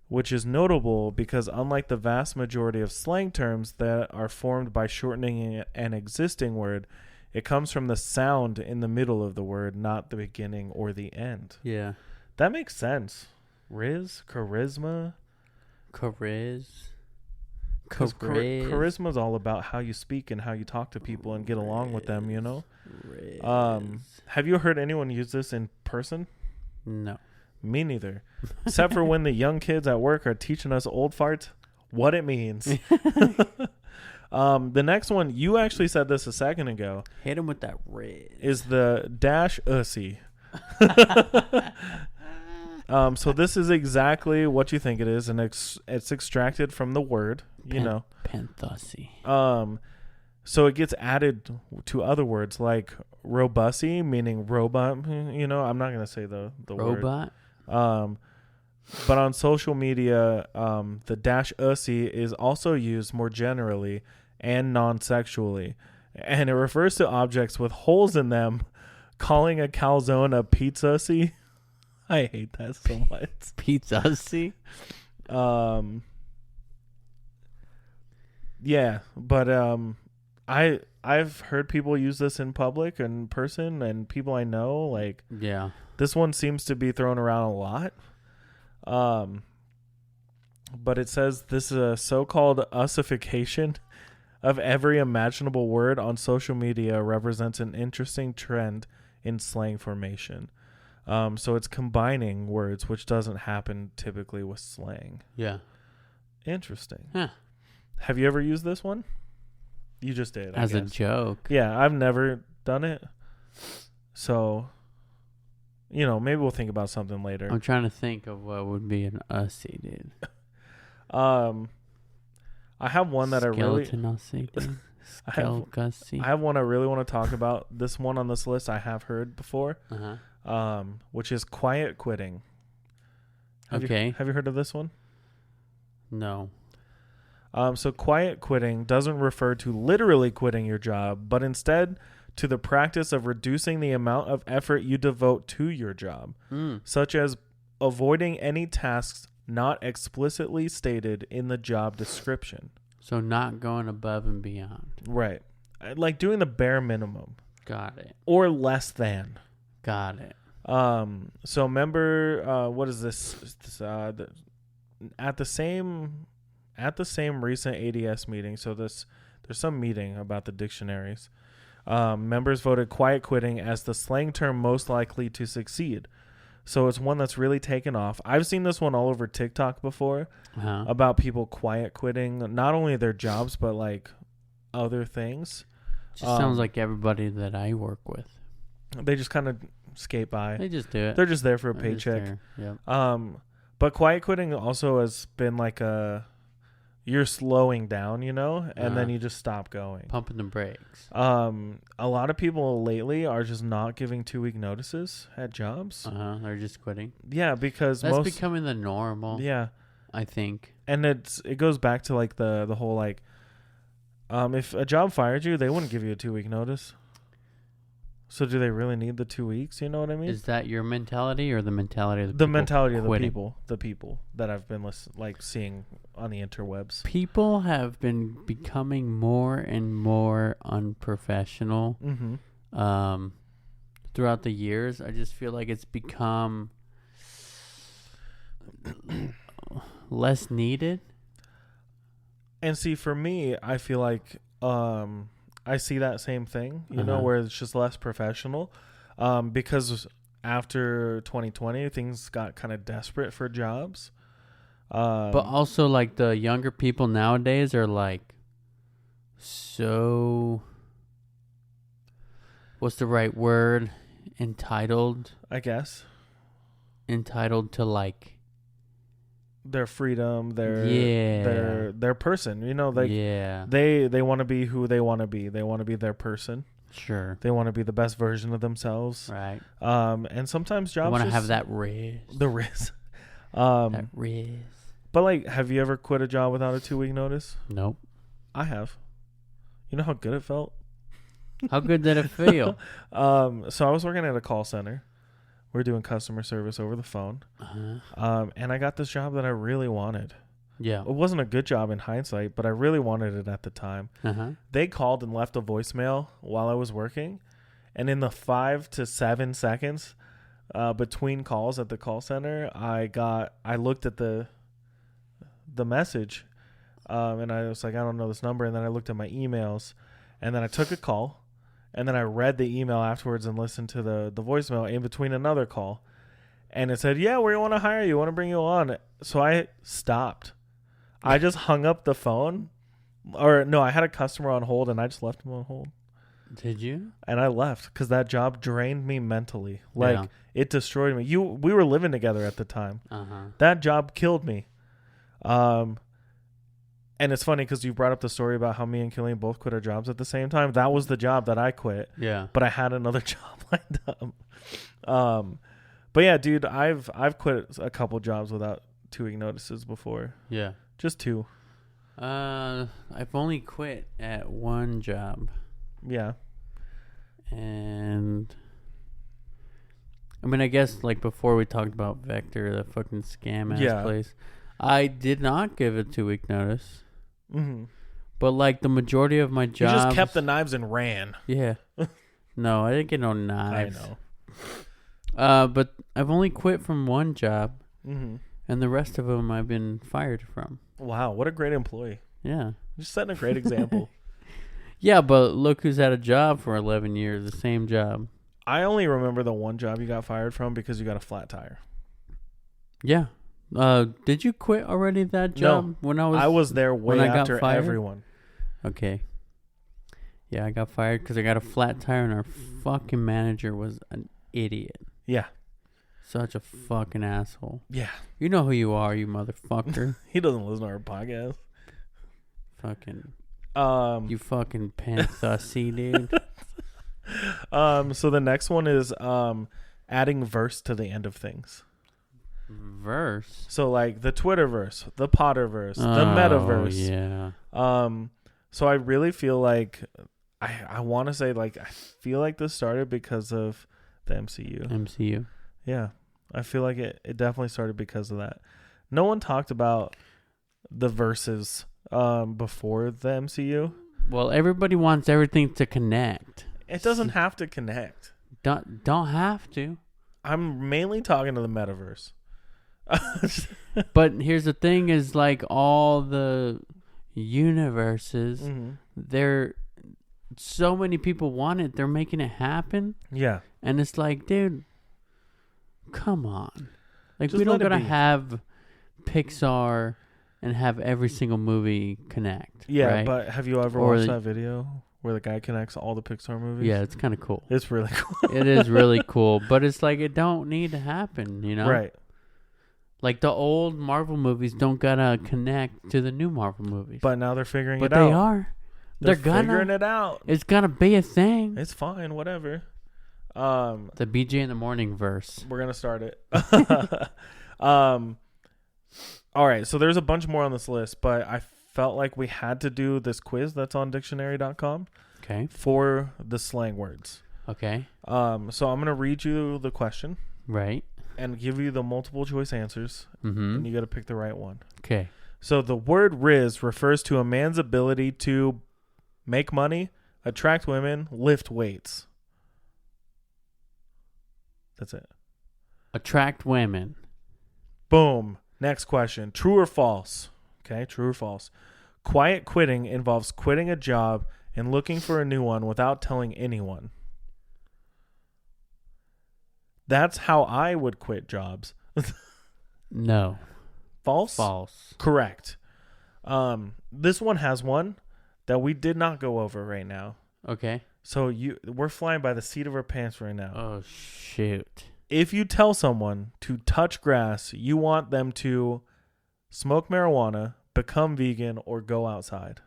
which is notable because unlike the vast majority of slang terms that are formed by shortening an existing word, it comes from the sound in the middle of the word, not the beginning or the end. Yeah. That makes sense. Riz, charisma. Charisma is all about how you speak and how you talk to people and get along with them, you know? Have you heard anyone use this in person? No. Me neither. Except for when the young kids at work are teaching us old farts what it means. The next one, you actually said this a second ago. Hit him with that Riz. Is the dash ussy. So this is exactly what you think it is, and it's extracted from the word, you know. Panthussy. So it gets added to other words like robussy, meaning robot. You know, I'm not gonna say the robot. Word. But on social media, the dash ussy is also used more generally and non-sexually, and it refers to objects with holes in them. Calling a calzone a pizza-sy. I hate that so much. Pizza-sy? Yeah, but I've heard people use this in public and person and people I know. Like, yeah, this one seems to be thrown around a lot. But it says this is a so-called ussification of every imaginable word on social media represents an interesting trend in slang formation. So it's combining words, which doesn't happen typically with slang. Yeah. Interesting. Huh. Have you ever used this one? You just did. As a joke. Yeah, I've never done it. So, you know, maybe we'll think about something later. I'm trying to think of what would be an ussy, dude. I have one that Skeleton ussy, dude. I have one I really want to talk about. This one on this list I have heard before. Which is quiet quitting. Have you heard of this one? No. So quiet quitting doesn't refer to literally quitting your job, but instead to the practice of reducing the amount of effort you devote to your job, such as avoiding any tasks not explicitly stated in the job description. So not going above and beyond. Right. Like doing the bare minimum. Got it. Or less than. Got it. So remember, what is this? At the same recent ADS meeting, so there's some meeting about the dictionaries. Members voted quiet quitting as the slang term most likely to succeed. So it's one that's really taken off. I've seen this one all over TikTok before about people quiet quitting, not only their jobs, but like other things. Just sounds like everybody that I work with. They just kind of skate by. They just do it. They're just there for a paycheck. Yep. But quiet quitting also has been like you're slowing down, and then you just stop going. Pumping the brakes. A lot of people lately are just not giving 2-week notices at jobs. They're just quitting. Yeah, because that's becoming the normal. Yeah, I think. And it goes back to like the whole like, if a job fired you, they wouldn't give you a 2-week notice. So do they really need the 2 weeks? You know what I mean? Is that your mentality or the mentality of the people? The mentality of quitting? the people that I've been seeing on the interwebs. People have been becoming more and more unprofessional throughout the years. I just feel like it's become less needed. And see, for me, I feel like I see that same thing, where it's just less professional, because after 2020, things got kind of desperate for jobs. But also, like, the younger people nowadays are like so, what's the right word? Entitled, I guess. Entitled to like their freedom, their person, they want to be who they want to be. They want to be their person. Sure. They want to be the best version of themselves. Right. And sometimes jobs want to have that riz. The riz. That riz. But like, have you ever quit a job without a 2-week notice? Nope. I have. You know how good it felt? How good did it feel? So I was working at a call center. We're doing customer service over the phone. And I got this job that I really wanted. Yeah. It wasn't a good job in hindsight, but I really wanted it at the time. They called and left a voicemail while I was working. And in the 5 to 7 seconds between calls at the call center, I looked at the message, and I was like, I don't know this number. And then I looked at my emails, and then I took a call. And then I read the email afterwards and listened to the voicemail in between another call. And it said, yeah, we want to hire you. We want to bring you on. So I stopped. I just hung up the phone. Or no, I had a customer on hold and I just left him on hold. Did you? And I left because that job drained me mentally. Like, it destroyed me. We were living together at the time. That job killed me. And it's funny because you brought up the story about how me and Killian both quit our jobs at the same time. That was the job that I quit. Yeah. But I had another job lined up. But yeah, dude, I've quit a couple jobs without 2-week notices before. Yeah. Just 2. I've only quit at one job. Yeah. And I mean, I guess like before we talked about Vector, the fucking scam ass place, I did not give a 2-week notice. But like the majority of my jobs, you just kept the knives and ran. Yeah. No, I didn't get no knives. I know. But I've only quit from one job, and the rest of them I've been fired from. Wow, what a great employee. Yeah. Just setting a great example. Yeah, but look who's had a job for 11 years, the same job. I only remember the one job you got fired from because you got a flat tire. Yeah. Did you quit already that job? No, I was there way after everyone. Okay. Yeah, I got fired because I got a flat tire and our fucking manager was an idiot. Yeah. Such a fucking asshole. Yeah. You know who you are, you motherfucker. He doesn't listen to our podcast. Fucking. You fucking panthussy, dude. So the next one is adding verse to the end of things. Verse? So like the Twitterverse, the Potterverse, the Metaverse. Yeah. So I really feel like I want to say like I feel like this started because of the MCU. Yeah. I feel like it definitely started because of that. No one talked about the verses before the MCU. Well, everybody wants everything to connect. It doesn't have to connect. Don't have to. I'm mainly talking to the Metaverse. But here's the thing is like all the universes, they're so many people want it, they're making it happen. Yeah. And it's like, dude, Come on. Like, Just we don't let it gotta be. have Pixar and have every single movie connect. Yeah, right? but have you ever watched that video where the guy connects all the Pixar movies? Yeah, it's kind of cool. It's really cool. It is really cool, but it's like it don't need to happen, you know? Right. Like the old Marvel movies don't gotta connect to the new Marvel movies. But now they're figuring But it out. they are. They're gonna figuring it out. It's gonna be a thing. It's fine, whatever. The BJ in the Morning verse. We're gonna start it. All right, so there's a bunch more on this list, but I felt like we had to do this quiz that's on dictionary.com. Okay. For the slang words. Okay. So I'm gonna read you the question. Right. And give you the multiple choice answers. Mm-hmm. And you got to pick the right one. Okay. So the word riz refers to a man's ability to make money, attract women, lift weights. That's it. Attract women. Boom. Next question. True or false? Okay, true or false? Quiet quitting involves quitting a job and looking for a new one without telling anyone. That's how I would quit jobs. No. False? False. Correct. This one has one that we did not go over right now. Okay. So we're flying by the seat of our pants right now. Oh, shoot. If you tell someone to touch grass, you want them to smoke marijuana, become vegan, or go outside.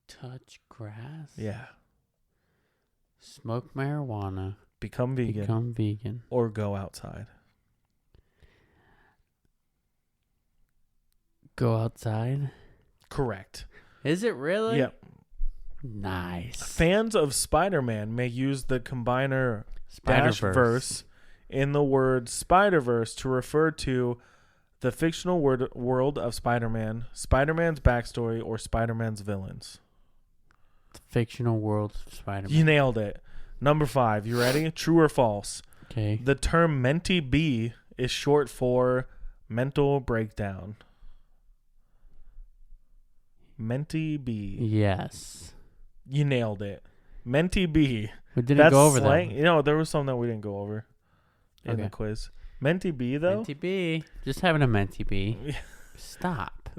Touch grass? Yeah. Smoke marijuana. Become vegan. Or go outside. Go outside? Correct. Is it really? Yep. Nice. Fans of Spider-Man may use the combiner Spider-Verse in the word Spider-Verse to refer to the fictional world of Spider-Man, Spider-Man's backstory, or Spider-Man's villains. The fictional world of Spider-Man. You nailed it. Number 5. You ready? True or false? Okay. The term mentee B is short for mental breakdown. Mentee B. Yes. You nailed it. Mentee B. We didn't go over slang. that. You know, there was some that we didn't go over in the quiz. Mentee B, though? Mentee B. Just having a mentee B. Stop.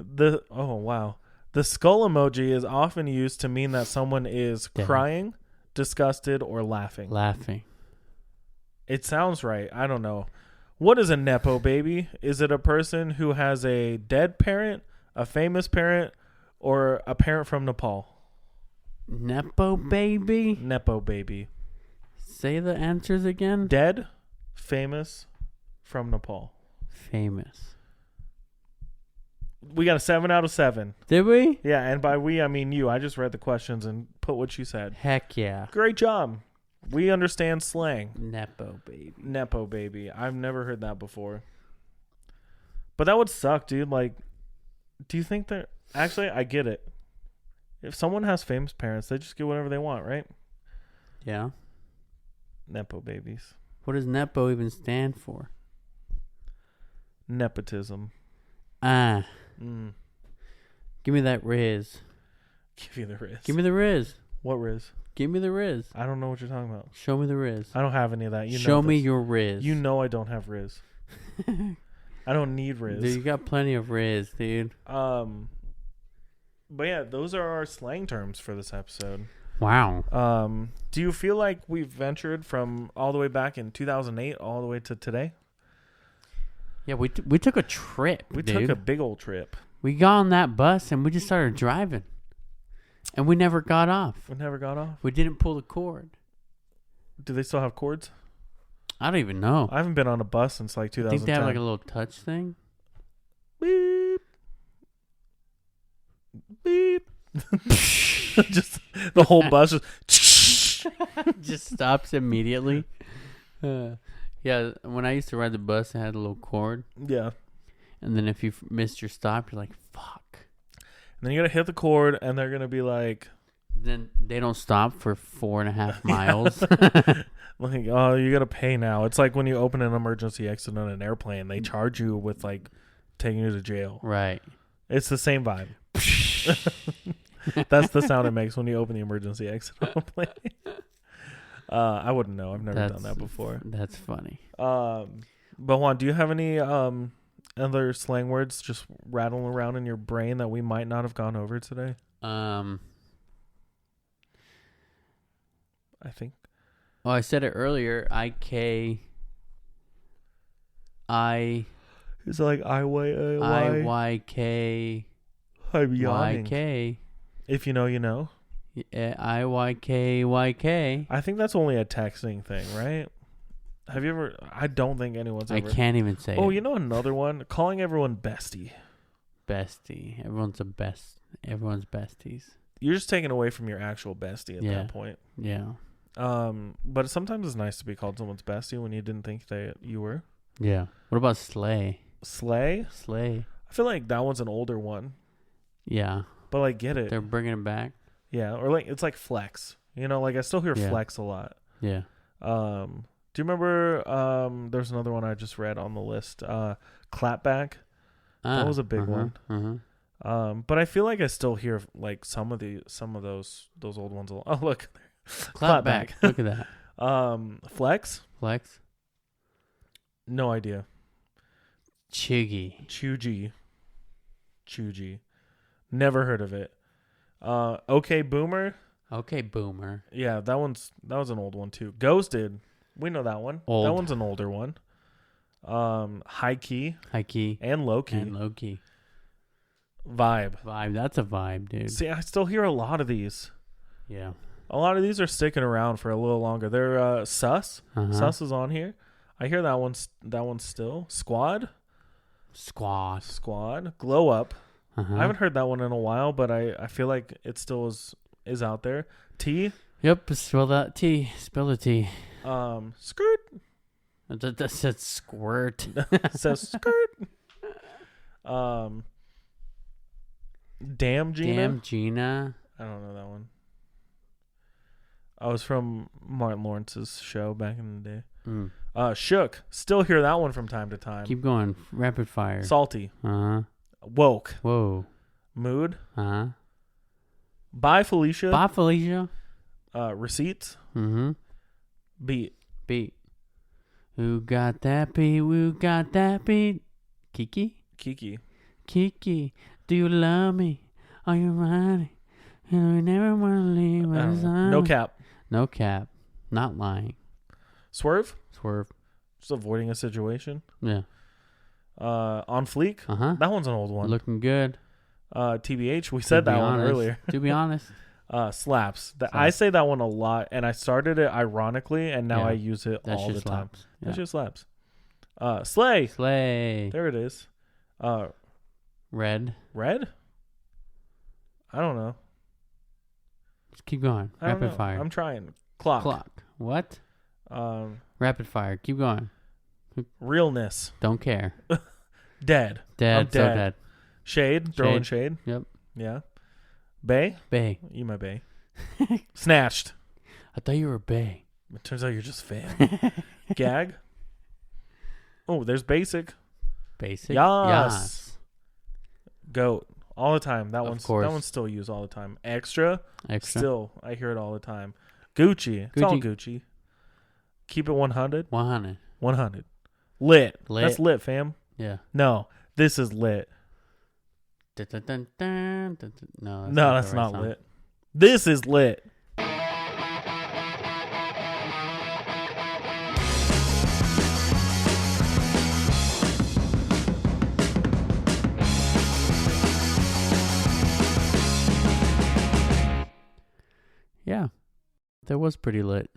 Oh, wow. The skull emoji is often used to mean that someone is crying, disgusted, or laughing. Laughing. It sounds right. I don't know. What is a nepo baby? Is it a person who has a dead parent, a famous parent, or a parent from Nepal? Nepo baby? Nepo baby. Say the answers again. Dead, famous, from Nepal. Famous. We got a 7 out of 7. Did we? Yeah, and by we, I mean you. I just read the questions and put what you said. Heck yeah. Great job. We understand slang. Nepo baby. Nepo baby. I've never heard that before. But that would suck, dude. Like, do you think that... Actually, I get it. If someone has famous parents, they just get whatever they want, right? Yeah. Nepo babies. What does Nepo even stand for? Nepotism. Give me that Riz. Give you the Riz. Give me the Riz. What Riz? Give me the Riz. I don't know what you're talking about. Show me the Riz. I don't have any of that. Show me your Riz. You know I don't have Riz. I don't need Riz. Dude, you got plenty of Riz, dude. But yeah, those are our slang terms for this episode. Wow. Do you feel like we've ventured from all the way back in 2008 all the way to today? Yeah, we took a trip. We took a big old trip. We got on that bus and we just started driving. And we never got off. We never got off? We didn't pull the cord. Do they still have cords? I don't even know. I haven't been on a bus since like 2010. Think they have like a little touch thing? Beep. Beep. Just the whole bus just just stops immediately. Yeah, when I used to ride the bus, it had a little cord. Yeah. And then if you missed your stop, you're like, fuck. And then you gotta hit the cord, and they're gonna be like... Then they don't stop for 4.5 miles. Like, oh, you gotta pay now. It's like when you open an emergency exit on an airplane, they charge you with like taking you to jail. Right. It's the same vibe. That's the sound it makes when you open the emergency exit on a plane. I wouldn't know. I've never done that before. That's funny. But Juan, do you have any other slang words just rattling around in your brain that we might not have gone over today? I think. Oh, I said it earlier. iykyk. Is it like iykyk. I'm yawning. YK. If you know, you know. Yeah, iykyk. I think that's only a texting thing, right? Have you ever? I don't think anyone's ever. I can't even say. Oh, it. you know another one? Calling everyone bestie. Bestie. Everyone's a best. Everyone's besties. You're just taking away from your actual bestie at that point. Yeah. But sometimes it's nice to be called someone's bestie when you didn't think that you were. Yeah. What about slay? Slay? Slay. I feel like that one's an older one. Yeah. But like, get it. They're bringing it back. Yeah. Or like, it's like flex. You know, like I still hear flex a lot. Yeah. Do you remember, there's another one I just read on the list, clapback. That was a big one. But I feel like I still hear like some of those old ones. Oh, look. Clapback. Look at that. Flex? Flex. No idea. Chuggy. Chugi. Never heard of it. Okay, boomer. Okay, boomer. Yeah, that was an old one too. Ghosted. We know that one. Old. That one's an older one. High key. And low key. Vibe. That's a vibe, dude. See, I still hear a lot of these. Yeah. A lot of these are sticking around for a little longer. They're sus. Sus is on here. I hear that one still. Squad. Glow up. I haven't heard that one in a while, but I feel like it still is out there. T. Yep. Spell that T. Spell the T. Skirt. That said squirt. It says skirt. Damn Gina. I don't know that one. I was from Martin Lawrence's show back in the day. Shook. Still hear that one from time to time. Keep going. Rapid fire. Salty. Woke. Whoa. Mood. Bye, Felicia. Receipts. Beat. Who got that beat? Kiki. Do you love me? Are you riding? And we never want to leave. No cap. Not lying. Swerve. Just avoiding a situation. Yeah. On fleek. That one's an old one. Looking good. TBH. We said that one earlier. To be honest. Slaps. I say that one a lot, and I started it ironically, and now I use it all the time. That just slaps. Slay. There it is. Red. I don't know. Just keep going. Rapid fire. I'm trying. Clock. What? Rapid fire. Keep going. Realness. Don't care. Dead. I'm dead. Shade. Throwing shade. Yep. Yeah. Bay. You my bay. Snatched. I thought you were bay. It turns out you're just fan. Gag. Oh, there's basic. Yes. Goat. All the time. That one's still used all the time. Extra. Still, I hear it all the time. Gucci. It's all Gucci. Keep it 100. 100. Lit. That's lit, fam. Yeah. No, this is lit. No, that's not lit. This is lit. Yeah, that was pretty lit.